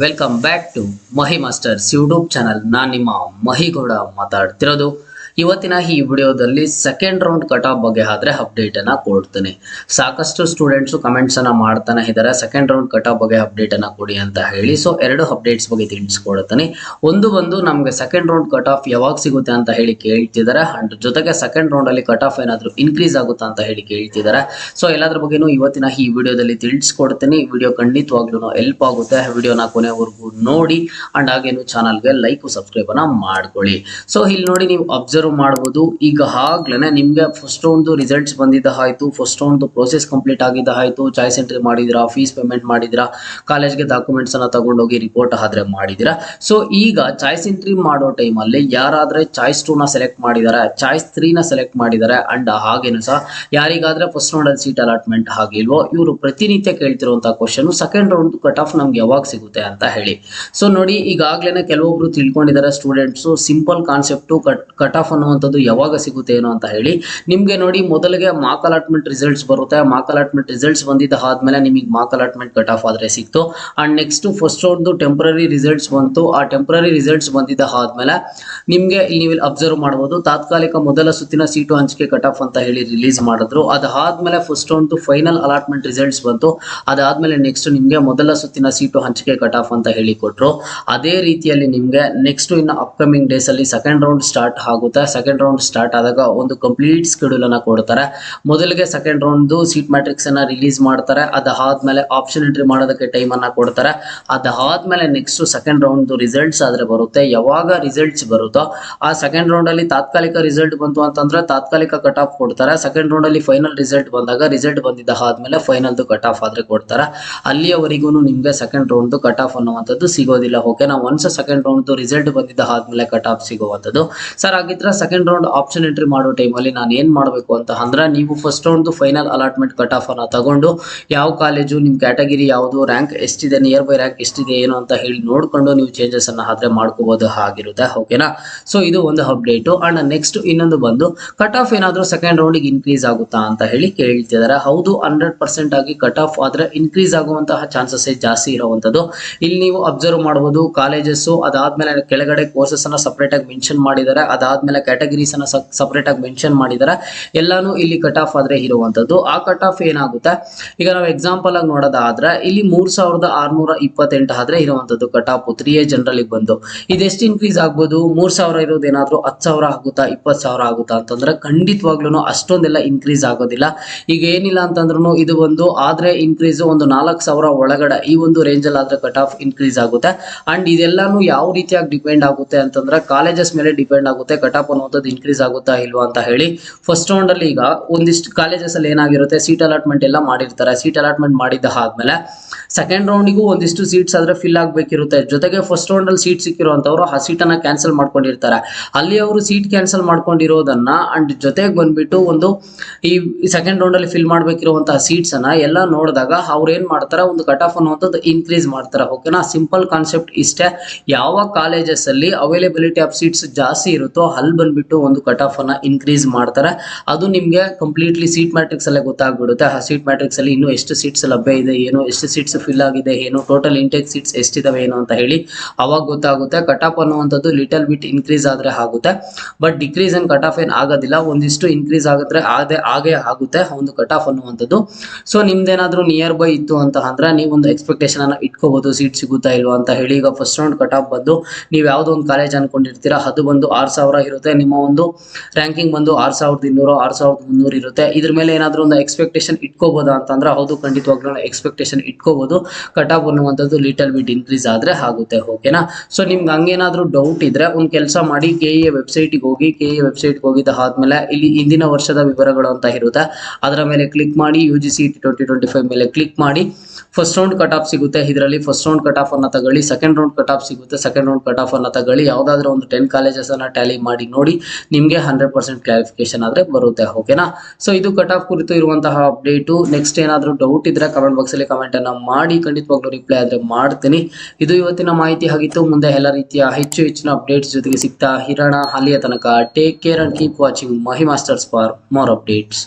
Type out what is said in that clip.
Welcome back to Mahi masters YouTube channel. ನಾನು ನಿಮ್ಮ ಮಹಿಗೌಡ ಮಾತಾಡ್ತಿರೋದು. ಇವತ್ತಿನ ಈ ವಿಡಿಯೋದಲ್ಲಿ ಸೆಕೆಂಡ್ ರೌಂಡ್ ಕಟ್ ಆಫ್ ಬಗ್ಗೆ ಆದ್ರೆ ಅಪ್ಡೇಟ್ ಅನ್ನ ಕೊಡ್ತೀನಿ. ಸಾಕಷ್ಟು ಸ್ಟೂಡೆಂಟ್ಸ್ ಕಮೆಂಟ್ಸ್ ಅನ್ನ ಮಾಡ್ತಾನೆ ಇದ್ದಾರೆ, ಸೆಕೆಂಡ್ ರೌಂಡ್ ಕಟ್ ಆಫ್ ಬಗ್ಗೆ ಅಪ್ಡೇಟ್ ಅನ್ನ ಕೊಡಿ ಅಂತ ಹೇಳಿ. ಸೊ ಎರಡು ಅಪ್ಡೇಟ್ಸ್ ಬಗ್ಗೆ ತಿಳಿಸ್ಕೊಡ್ತೀನಿ. ಒಂದು ಬಂದು ನಮಗೆ ಸೆಕೆಂಡ್ ರೌಂಡ್ ಕಟ್ ಆಫ್ ಯಾವಾಗ ಸಿಗುತ್ತೆ ಅಂತ ಹೇಳಿ ಕೇಳ್ತಿದ್ದಾರೆ, ಅಂಡ್ ಜೊತೆಗೆ ಸೆಕೆಂಡ್ ರೌಂಡ್ ಅಲ್ಲಿ ಕಟ್ ಆಫ್ ಏನಾದ್ರು ಇನ್ಕ್ರೀಸ್ ಆಗುತ್ತಾ ಅಂತ ಹೇಳಿ ಕೇಳ್ತಿದ್ದಾರೆ. ಸೊ ಎಲ್ಲದ್ರ ಬಗ್ಗೆನೂ ಇವತ್ತಿನ ಈ ವಿಡಿಯೋದಲ್ಲಿ ತಿಳಿಸ್ಕೊಡ್ತೀನಿ. ವಿಡಿಯೋ ಖಂಡಿತವಾಗ್ಲೂ ಹೆಲ್ಪ್ ಆಗುತ್ತೆ. ವಿಡಿಯೋನ ಕೊನೆವರೆಗೂ ನೋಡಿ ಅಂಡ್ ಹಾಗೇನು ಚಾನಲ್ಗೆ ಲೈಕ್ ಸಬ್ಸ್ಕ್ರೈಬ್ ಅನ್ನ ಮಾಡ್ಕೊಳ್ಳಿ. ಸೊ ಇಲ್ಲಿ ನೋಡಿ, ನೀವು ಅಬ್ಸರ್ವ್ ಮಾಡಬಹುದು. ಈಗ ಆಗ್ಲೇ ನಿಮ್ಗೆ ಫಸ್ಟ್ ರೌಂಡ್ ರಿಸಲ್ಟ್ಸ್ ಬಂದಿದ್ದ ಆಯ್ತು, ಫಸ್ಟ್ ರೌಂಡ್ ಪ್ರೋಸೆಸ್ ಕಂಪ್ಲೀಟ್ ಆಗಿದ್ದ ಆಯ್ತು, ಚಾಯ್ಸ್ ಎಂಟ್ರಿ ಮಾಡಿದಿರಾ, ಫೀಸ್ ಪೇಮೆಂಟ್ ಮಾಡಿದಿರಾ, ಕಾಲೇಜ್ಗೆ ಡಾಕ್ಯುಮೆಂಟ್ಸ್ ಅನ್ನ ತಗೊಂಡೋಗಿ ರಿಪೋರ್ಟ್ ಆದ್ರೆ ಮಾಡಿದಿರಾ. ಸೊ ಈಗ ಚಾಯ್ಸ್ ಎಂಟ್ರಿ ಮಾಡೋ ಟೈಮ್ ಅಲ್ಲಿ ಯಾರಾದ್ರೆ ಚಾಯ್ಸ್ 2 ನ ಸೆಲೆಕ್ಟ್ ಮಾಡಿದ್ದಾರೆ, ಚಾಯ್ಸ್ 3 ನ ಸೆಲೆಕ್ಟ್ ಮಾಡಿದ್ದಾರೆ, ಅಂಡ್ ಹಾಗೇನು ಸಹ ಯಾರಿಗಾದ್ರೆ ಫಸ್ಟ್ ರೌಂಡ್ ಅಲ್ಲಿ ಸೀಟ್ ಅಲಾಟ್ಮೆಂಟ್ ಆಗಿಲ್ವೋ ಇವರು ಪ್ರತಿನಿತ್ಯ ಕೇಳ್ತಿರುವಂತಹ question second round cut off ನಮ್ಗೆ ಯಾವಾಗ ಸಿಗುತ್ತೆ ಅಂತ ಹೇಳಿ. ಸೊ ನೋಡಿ, ಈಗಾಗ್ಲೇನೆ ಕೆಲವೊಬ್ರು ತಿಳ್ಕೊಂಡಿದ್ದಾರೆ students, simple concept cut off ಅನ್ನುವಂಥದ್ದು ಯಾವಾಗ ಸಿಗುತ್ತೆ ಏನೋ ಅಂತ ಹೇಳಿ. ನಿಮ್ಗೆ ನೋಡಿ, ಮೊದಲಿಗೆ ಮಾರ್ಕ್ ಅಲಾಟ್ಮೆಂಟ್ ರಿಸಲ್ಟ್ಸ್ ಬರುತ್ತೆ. ಮಾರ್ಕ್ ಅಲಾಟ್ಮೆಂಟ್ ರಿಸಲ್ಟ್ಸ್ ಬಂದಿದ್ದ ಆದ್ಮೇಲೆ ನಿಮಗೆ ಮಾರ್ಕ್ ಅಲಾಟ್ಮೆಂಟ್ ಕಟ್ ಆಫ್ ಆದ್ರೆ ಸಿಕ್ತು. And next first round temporary results ಬಂತು. ಆ ಟೆಂಪರರಿ ರಿಸಲ್ಟ್ಸ್ ಬಂದಿದ್ದ ಆದ್ಮೇಲೆ ನಿಮ್ಗೆ ಇಲ್ಲಿ ನೀವು ಅಬ್ಸರ್ವ್ ಮಾಡಬಹುದು, ತಾತ್ಕಾಲಿಕ ಮೊದಲ ಸುತ್ತಿನ ಸೀಟು ಹಂಚಿಕೆ ಕಟ್ ಆಫ್ ಅಂತ ಹೇಳಿ ರಿಲೀಸ್ ಮಾಡಿದ್ರು. ಅದಾದ್ಮೇಲೆ first round final allotment results ಬಂತು. ಅದಾದ್ಮೇಲೆ ನೆಕ್ಸ್ಟ್ ನಿಮ್ಗೆ ಮೊದಲ ಸುತ್ತಿನ ಸೀಟು ಹಂಚಿಕೆ ಕಟ್ ಆಫ್ ಅಂತ ಹೇಳಿ ಕೊಟ್ರು. ಅದೇ ರೀತಿಯಲ್ಲಿ ನಿಮ್ಗೆ ನೆಕ್ಸ್ಟ್ ಇನ್ನು ಅಪ್ಕಮಿಂಗ್ ಡೇಸ್ ಅಲ್ಲಿ ಸೆಕೆಂಡ್ ರೌಂಡ್ ಸ್ಟಾರ್ಟ್ ಆಗುತ್ತೆ. ಸೆಕೆಂಡ್ ರೌಂಡ್ ಸ್ಟಾರ್ಟ್ ಆದಾಗ ಒಂದು ಕಂಪ್ಲೀಟ್ ಸ್ಕೆಡ್ಯೂಲ್ ಅನ್ನ ಕೊಡ್ತಾರೆ. ಮೊದಲಿಗೆ ಸೆಕೆಂಡ್ ರೌಂಡ್ ಸೀಟ್ ಮ್ಯಾಟ್ರಿಕ್ಸ್ ಅನ್ನ ರಿಲೀಸ್ ಮಾಡ್ತಾರೆ. ಅದಾದ್ಮೇಲೆ ಆಪ್ಷನ್ ಎಂಟ್ರಿ ಮಾಡೋದಕ್ಕೆ ಟೈಮ್ ಅನ್ನ ಕೊಡ್ತಾರೆ. ಅದಾದ್ಮೇಲೆ ನೆಕ್ಸ್ಟ್ ಸೆಕೆಂಡ್ ರೌಂಡ್ ರಿಸಲ್ಟ್ಸ್ ಆದ್ರೆ ಬರುತ್ತೆ. ಯಾವಾಗ ರಿಸಲ್ಟ್ಸ್ ಬರುತ್ತೋ ಆ ಸೆಕೆಂಡ್ ರೌಂಡ್ ಅಲ್ಲಿ ತಾತ್ಕಾಲಿಕ ರಿಸಲ್ಟ್ ಬಂತು ಅಂತಂದ್ರೆ ತಾತ್ಕಾಲಿಕ ಕಟ್ ಆಫ್ ಕೊಡ್ತಾರೆ. ಸೆಕೆಂಡ್ ರೌಂಡ್ ಅಲ್ಲಿ ಫೈನಲ್ ರಿಸಲ್ಟ್ ಬಂದಾಗ ರಿಸಲ್ಟ್ ಬಂದಿದ್ದ ಆದ್ಮೇಲೆ ಫೈನಲ್ ಕಟ್ ಆಫ್ ಆದ್ರೆ ಕೊಡ್ತಾರೆ. ಅಲ್ಲಿಯವರೆಗೂ ನಿಮ್ಗೆ ಸೆಕೆಂಡ್ ರೌಂಡ್ ಕಟ್ ಆಫ್ ಅನ್ನುವಂಥದ್ದು ಸಿಗೋದಿಲ್ಲ. ಓಕೆನಾ, ಒನ್ಸ್ ಸೆಕೆಂಡ್ ರೌಂಡ್ ರಿಸಲ್ಟ್ ಬಂದಿದ್ದ ಆದ್ಮೇಲೆ ಕಟ್ ಆಫ್ ಸಿಗುವಂಥದ್ದು. ಸರ್ ಹಾಗಿದ್ರೆ ಸೆಕೆಂಡ್ ರೌಂಡ್ ಆಪ್ಷನ್ ಎಂಟ್ರಿ ಮಾಡೋ ಟೈಮಲ್ಲಿ ನಾನು ಏನ್ ಮಾಡಬೇಕು ಅಂತ ಅಂದ್ರೆ, ನೀವು first round final allotment cut of ಅನ್ನ ತಗೊಂಡು ಯಾವ ಕಾಲೇಜು, ನಿಮ್ ಕ್ಯಾಟಗಿರಿ ಯಾವುದು, ರ್ಯಾಂಕ್ ಎಷ್ಟಿದೆ, ನಿಯರ್ ಬೈ ರ್ಯಾಂಕ್ ಎಷ್ಟಿದೆ ಏನು ಅಂತ ಹೇಳಿ ನೋಡ್ಕೊಂಡು ನೀವು ಚೇಂಜಸ್ ಅನ್ನ ಆದ್ರೆ ಮಾಡ್ಕೋಬಹುದು ಆಗಿರುತ್ತೆ. ಓಕೆನಾ, ಸೊ ಇದು ಒಂದು ಅಪ್ಡೇಟ್. ಅಂಡ್ ನೆಕ್ಸ್ಟ್ ಇನ್ನೊಂದು ಬಂದು ಕಟ್ ಆಫ್ ಏನಾದ್ರೂ ಸೆಕೆಂಡ್ ರೌಂಡ್ ಇನ್ಕ್ರೀಸ್ ಆಗುತ್ತಾ ಅಂತ ಹೇಳಿ ಕೇಳ್ತಿದ್ದಾರೆ. ಹೌದು, 100% ಆಗಿ ಕಟ್ ಆಫ್ ಆದ್ರೆ ಇನ್ಕ್ರೀಸ್ ಆಗುವಂತಹ ಚಾನ್ಸಸ್ ಜಾಸ್ತಿ ಇರುವಂತದ್ದು. ಇಲ್ಲಿ ನೀವು ಅಬ್ಸರ್ವ್ ಮಾಡಬಹುದು, ಕಾಲೇಜಸ್ ಅದಾದ್ಮೇಲೆ ಕೆಳಗಡೆ ಕೋರ್ಸಸ್ ಅನ್ನ ಸಪರೇಟ್ ಆಗಿ ಮೆನ್ಷನ್ ಮಾಡಿದ್ದಾರೆ. ಅದಾದ್ಮೇಲೆ ಕ್ಯಾಟಗರೀಸ್ ಅನ್ನ ಸಪರೇಟ್ ಆಗಿ ಮೆನ್ಷನ್ ಮಾಡಿದ್ದಾರೆ. ಎಲ್ಲಾನು ಇಲ್ಲಿ ಕಟ್ ಆಫ್ ಆದ್ರೆ ಇರುವಂತದ್ದು. ಆ ಕಟ್ ಆಫ್ ಏನಾಗುತ್ತೆ, ಈಗ ನಾವು ಎಕ್ಸಾಂಪಲ್ ಆಗಿ ನೋಡೋದಾದ್ರೆ ಇಲ್ಲಿ 3628 ಆದ್ರೆ ಇರುವಂತದ್ದು ಕಟ್ ಆಫ್ 3A ಜನರಲ್ ಬಂದು ಇದೆಷ್ಟು ಇನ್ಕ್ರೀಸ್ ಆಗ್ಬೋದು? 3000 ಇರೋದೇನಾದ್ರೂ 10,000 ಆಗುತ್ತಾ, 20,000 ಆಗುತ್ತಾ ಅಂತಂದ್ರೆ ಖಂಡಿತವಾಗ್ಲೂ ಅಷ್ಟೊಂದೆಲ್ಲ ಇನ್ಕ್ರೀಸ್ ಆಗೋದಿಲ್ಲ. ಈಗ ಏನಿಲ್ಲ ಅಂತಂದ್ರೂ ಇದು ಒಂದು ಆದ್ರೆ ಇನ್ಕ್ರೀಸ್ ಒಂದು 4,000 ಒಳಗಡೆ ಈ ಒಂದು ರೇಂಜ್ ಅಲ್ಲಿ ಆದ್ರೆ ಕಟ್ ಆಫ್ ಇನ್ಕ್ರೀಸ್ ಆಗುತ್ತೆ. ಅಂಡ್ ಇದೆಲ್ಲಾನು ಯಾವ ರೀತಿಯಾಗಿ ಡಿಪೆಂಡ್ ಆಗುತ್ತೆ ಅಂತಂದ್ರೆ ಕಾಲೇಜಸ್ ಮೇಲೆ ಡಿಪೆಂಡ್ ಆಗುತ್ತೆ ಕಟ್ ಆಫ್ ಅನ್ನುವಂಥದ್ದು ಇನ್ಕ್ರೀಸ್ ಆಗುತ್ತಾ ಇಲ್ವಾ ಅಂತ ಹೇಳಿ. ಫಸ್ಟ್ ರೌಂಡ್ ಅಲ್ಲಿ ಈಗ ಒಂದಿಷ್ಟು ಕಾಲೇಜಸ್ ಅಲ್ಲಿ ಏನಾಗಿರುತ್ತೆ, ಸೀಟ್ ಅಲಾಟ್ಮೆಂಟ್ ಎಲ್ಲ ಮಾಡಿರ್ತಾರೆ. ಸೀಟ್ ಅಲಾಟ್ಮೆಂಟ್ ಮಾಡಿದ್ದ ಆದ್ಮೇಲೆ ಸೆಕೆಂಡ್ ರೌಂಡಿಗೂ ಒಂದಿಷ್ಟು ಸೀಟ್ಸ್ ಆದ್ರೆ ಫಿಲ್ ಆಗ್ಬೇಕಿರುತ್ತೆ. ಜೊತೆಗೆ ಫಸ್ಟ್ ರೌಂಡ್ ಅಲ್ಲಿ ಸೀಟ್ ಸಿಕ್ಕಿರುವಂತವ್ರು ಆ ಸೀಟ್ ಅನ್ನ ಕ್ಯಾನ್ಸಲ್ ಮಾಡ್ಕೊಂಡಿರ್ತಾರೆ. ಅಲ್ಲಿ ಅವರು ಸೀಟ್ ಕ್ಯಾನ್ಸಲ್ ಮಾಡ್ಕೊಂಡಿರೋದನ್ನ ಅಂಡ್ ಜೊತೆಗೆ ಬಂದ್ಬಿಟ್ಟು ಒಂದು ಈ ಸೆಕೆಂಡ್ ರೌಂಡ್ ಅಲ್ಲಿ ಫಿಲ್ ಮಾಡ್ಬೇಕಿರುವಂತಹ ಸೀಟ್ಸ್ ಅನ್ನ ಎಲ್ಲ ನೋಡಿದಾಗ ಅವ್ರು ಏನ್ ಮಾಡ್ತಾರೆ, ಒಂದು ಕಟ್ ಆಫ್ ಅನ್ನುವಂಥದ್ದು ಇನ್ಕ್ರೀಸ್ ಮಾಡ್ತಾರೆ. ಓಕೆನಾ, ಸಿಂಪಲ್ ಕಾನ್ಸೆಪ್ಟ್ ಇಷ್ಟೇ. ಯಾವ ಕಾಲೇಜಸ್ ಅಲ್ಲಿ ಅವೈಲೇಬಿಲಿಟಿ ಆಫ್ ಸೀಟ್ಸ್ ಜಾಸ್ತಿ ಇರುತ್ತೋ ಅಲ್ಲಿ ಬಂದ್ಬಿಟ್ಟು ಒಂದು ಕಟ್ ಆಫ್ ಅನ್ನ ಇನ್ಕ್ರೀಸ್ ಮಾಡ್ತಾರೆ. ಅದು ನಿಮ್ಗೆ ಕಂಪ್ಲೀಟ್ಲಿ ಸೀಟ್ ಮ್ಯಾಟ್ರಿಕ್ಸ್ ಅಲ್ಲೇ ಗೊತ್ತಾಗ್ಬಿಡುತ್ತೆ. ಆ ಸೀಟ್ ಮ್ಯಾಟ್ರಿಕ್ಸ್ ಅಲ್ಲಿ ಇನ್ನು ಎಷ್ಟು ಸೀಟ್ಸ್ ಲಭ್ಯ ಇದೆ ಏನು, ಎಷ್ಟು ಸೀಟ್ಸ್ ಫಿಲ್ ಆಗಿದೆ ಏನು, ಟೋಟಲ್ ಇಂಟೇಕ್ ಸೀಟ್ಸ್ ಎಷ್ಟಿದಾವೆ ಏನು ಅಂತ ಹೇಳಿ ಅವಾಗ ಗೊತ್ತಾಗುತ್ತೆ. ಕಟ್ ಆಫ್ ಅನ್ನುವಂಥದ್ದು ಲಿಟಲ್ ಬಿಟ್ ಇನ್ಕ್ರೀಸ್ ಆದ್ರೆ ಆಗುತ್ತೆ, but decrease and cut off ಏನ್ ಆಗೋದಿಲ್ಲ. ಒಂದಿಷ್ಟು ಇನ್ಕ್ರೀಸ್ ಆಗುತ್ತೆ, ಹಾಗೆ ಆಗುತ್ತೆ ಒಂದು ಕಟ್ ಆಫ್ ಅನ್ನುವಂಥದ್ದು. ಸೊ ನಿಮ್ದೇನಾದ್ರೂ ನಿಯರ್ ಬೈ ಇತ್ತು ಅಂತ ಅಂದ್ರೆ ನೀವು ಒಂದು ಎಕ್ಸ್ಪೆಕ್ಟೇಷನ್ ಅನ್ನ ಇಟ್ಕೋಬಹುದು, ಸೀಟ್ ಸಿಗುತ್ತಾ ಇಲ್ವಾ ಅಂತ ಹೇಳಿ. ಈಗ ಫಸ್ಟ್ ರೌಂಡ್ ಕಟ್ ಆಫ್ ಬಂದು ನೀವು ಯಾವ್ದೋ ಒಂದು ಕಾಲೇಜ್ ಅನ್ಕೊಂಡಿರ್ತೀರಾ, ಅದು ಬಂದು 6,000 ಇರುತ್ತೆ. ನಿಮ್ಮ ಒಂದು ರ್ಯಾಂಕಿಂಗ್ ಬಂದು 6,200 6,300 ಇರುತ್ತೆ. ಇದ್ರ ಮೇಲೆ ಏನಾದ್ರೂ ಒಂದು ಎಕ್ಸ್ಪೆಕ್ಟೇಷನ್ ಇಟ್ಕೋಬಹುದಾ ಅಂತಂದ್ರೆ ಹೌದು, ಖಂಡಿತವಾಗ್ಲೂ ಎಕ್ಸ್ಪೆಕ್ಟೇಷನ್ ಇಟ್ಕೋಬಹುದು. ಕಟ್ ಆಫ್ ಅನ್ನುವಂಥದ್ದು ಲಿಟಲ್ ಬಿಟ್ ಇನ್ಕ್ರೀಸ್ ಆದ್ರೆ ಆಗುತ್ತೆ. ಓಕೆನಾ, ಸೊ ನಿಮ್ಗೆ ಹಂಗೇನಾದ್ರೂ ಡೌಟ್ ಇದ್ರೆ ಒಂದು ಕೆಲಸ ಮಾಡಿ, KE ವೆಬ್ಸೈಟ್ಗೆ ಹೋಗಿ. KE ವೆಬ್ಸೈಟ್ಗೆ ಹೋಗಿದ್ದ ಆದ್ಮೇಲೆ ಇಲ್ಲಿ ಹಿಂದಿನ ವರ್ಷದ ವಿವರಗಳು ಅಂತ ಇರುತ್ತೆ, ಅದರ ಮೇಲೆ ಕ್ಲಿಕ್ ಮಾಡಿ. UGC 2025 ಮೇಲೆ ಕ್ಲಿಕ್ ಮಾಡಿ. ಫಸ್ಟ್ ರೌಂಡ್ ಕಟ್ ಆಫ್ ಸಿಗುತ್ತೆ. ಇದರಲ್ಲಿ ಫಸ್ಟ್ ರೌಂಡ್ ಕಟ್ ಆಫ್ ಅನ್ನ ತಗೊಳ್ಳಿ, ಸೆಕೆಂಡ್ ರೌಂಡ್ ಕಟ್ ಆಫ್ ಸಿಗುತ್ತೆ. ಸೆಕೆಂಡ್ ರೌಂಡ್ ಕಟ್ ಆಫ್ ಅನ್ನ ತಗೊಳ್ಳಿ, ಯಾವ್ದಾದ್ರು ಒಂದು 10 ಕಾಲೇಜಸ್ ಅನ್ನ ಟ್ಯಾಲಿ ಮಾಡಿ ನೋಡಿ, ನಿಮ್ಗೆ 100% ಕ್ಲಾರಿಫಿಕೇಶನ್ ಆದ್ರೆ ಬರುತ್ತೆ. ಓಕೆನಾ, ಸೊ ಇದು ಕಟ್ ಆಫ್ ಕುರಿತು ಇರುವಂತಹ ಅಪ್ಡೇಟು. ನೆಕ್ಸ್ಟ್ ಏನಾದ್ರೂ ಡೌಟ್ ಇದ್ರೆ ಕಮೆಂಟ್ ಬಾಕ್ಸ್ ಅಲ್ಲಿ ಕಮೆಂಟ್ ಅನ್ನ ಮಾಡಿ, ಖಂಡಿತವಾಗ್ಲೂ ರಿಪ್ಲೈ ಆದ್ರೆ ಮಾಡ್ತೀನಿ. ಇದು ಇವತ್ತಿನ ಮಾಹಿತಿ ಆಗಿತ್ತು. ಮುಂದೆ ಎಲ್ಲ ರೀತಿಯ ಹೆಚ್ಚಿನ ಅಪ್ಡೇಟ್ಸ್ ಜೊತೆಗೆ ಸಿಗ್ತಾ ಇರೋಣ. ಅಲ್ಲಿಯ ತನಕ take care and keep watching Mahi masters for more updates.